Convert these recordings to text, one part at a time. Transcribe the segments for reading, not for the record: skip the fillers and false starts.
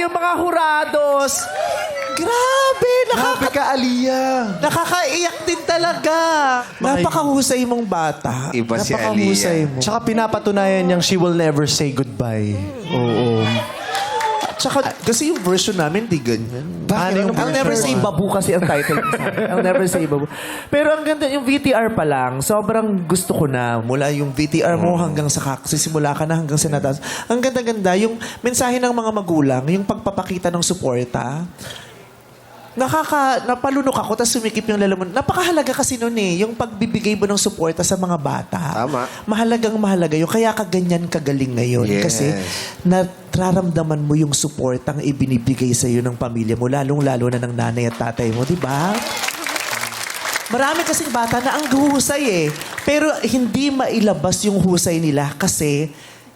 yung mga hurados. Grabe, Grabe ka, Aliyah. nakakaiyak din talaga. Napakahusay mong bata. Iba si Napakahusay Aliyah. mo. Tsaka pinapatunayan niyang she will never say goodbye. Oo. Tsaka, kasi yung version namin, di ganyan. Bakit? I'll never say babu kasi ang title ko sa akin. I'll never say babu. Pero ang ganda, yung VTR pa lang, sobrang gusto ko na. Mula yung VTR mo hanggang sa simula ka na hanggang sa natas. Ang ganda-ganda, yung mensahe ng mga magulang, yung pagpapakita ng suporta. Napalunok ako, tapos sumikip yung lalaman. Napakahalaga kasi nun eh, yung pagbibigay mo ng suporta sa mga bata. Tama. Mahalagang mahalaga yun. Kaya ka ganyan kagaling ngayon. Yes. Kasi nararamdaman mo yung suportang ibinibigay sa iyo ng pamilya mo, lalong-lalo na ng nanay at tatay mo, di ba? Marami kasing bata na ang husay eh. Pero hindi mailabas yung husay nila kasi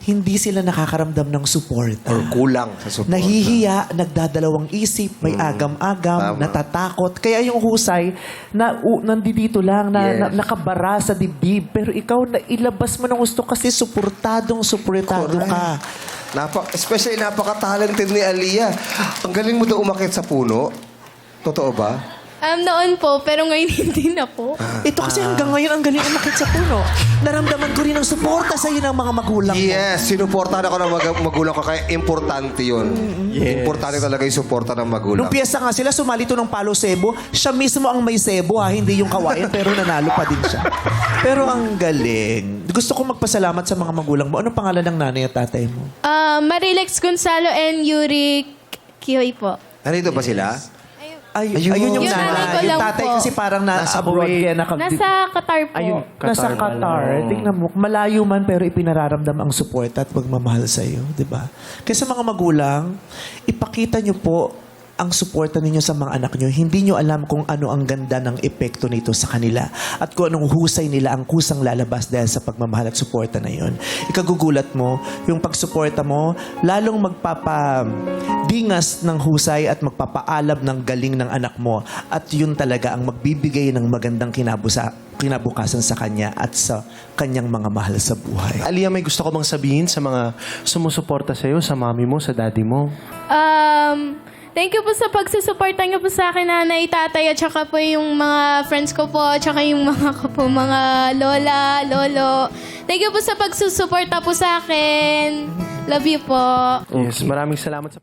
hindi sila nakakaramdam ng suporta. Or kulang sa support. Nahihiya, nagdadalawang isip, may agam-agam, Tama. natatakot. Kaya yung husay, nandito lang, Yes. nakabara sa dibdib. Pero ikaw, ilabas mo ng gusto kasi suportado ka. Especially napaka-talented ni Aliyah. Ang galing mo daw umakyat sa puno. Totoo ba? Noon po, pero ngayon hindi na po. Ito kasi hanggang ngayon, ang galing umakit sa puno. Naramdaman ko rin ang suporta sa iyo ng mga magulang mo. Yes, sinuportahan ako ng magulang ko. Kaya importante yun. Yes. Importante talaga yung suporta ng magulang. Nung piyesta nga sila, sumali to ng Palo Sebo. Siya mismo ang may sebo, ha? Hindi yung kawayan, pero nanalo pa din siya. Pero ang galing. Gusto ko magpasalamat sa mga magulang mo. Anong pangalan ng nanay at tatay mo? Marilex Gonzalo and Yuri Kihoy po. Nandito ba sila? Ayun yung Yung nanay nanay. ko Yung lang tatay po. kasi parang nasa abroad. Kaya Nasa Qatar po. Nasa Qatar. Tingnan mo, malayo man pero ipinararamdam ang suporta at pagmamahal sa iyo, 'di ba? Kaya sa mga magulang, ipakita niyo po ang suporta ninyo sa mga anak niyo. Hindi niyo alam kung ano ang ganda ng epekto nito sa kanila at kung anong husay nila ang kusang lalabas dahil sa pagmamahal at suporta na yon. Ikagugulat mo, yung pagsuporta mo, lalong magpapadingas ng husay at magpapaalab ng galing ng anak mo. At yun talaga ang magbibigay ng magandang kinabukasan sa kanya at sa kanyang mga mahal sa buhay. Aliyah, may gusto ko bang sabihin sa mga sumusuporta sa'yo, sa mami mo, sa daddy mo? Thank you po sa pagsusuporta niyo po sa akin, nanay, tatay, at saka po yung mga friends ko po, at saka yung mga lola, lolo. Thank you po sa pagsusuporta po sa akin. Love you po. Yes, maraming salamat sa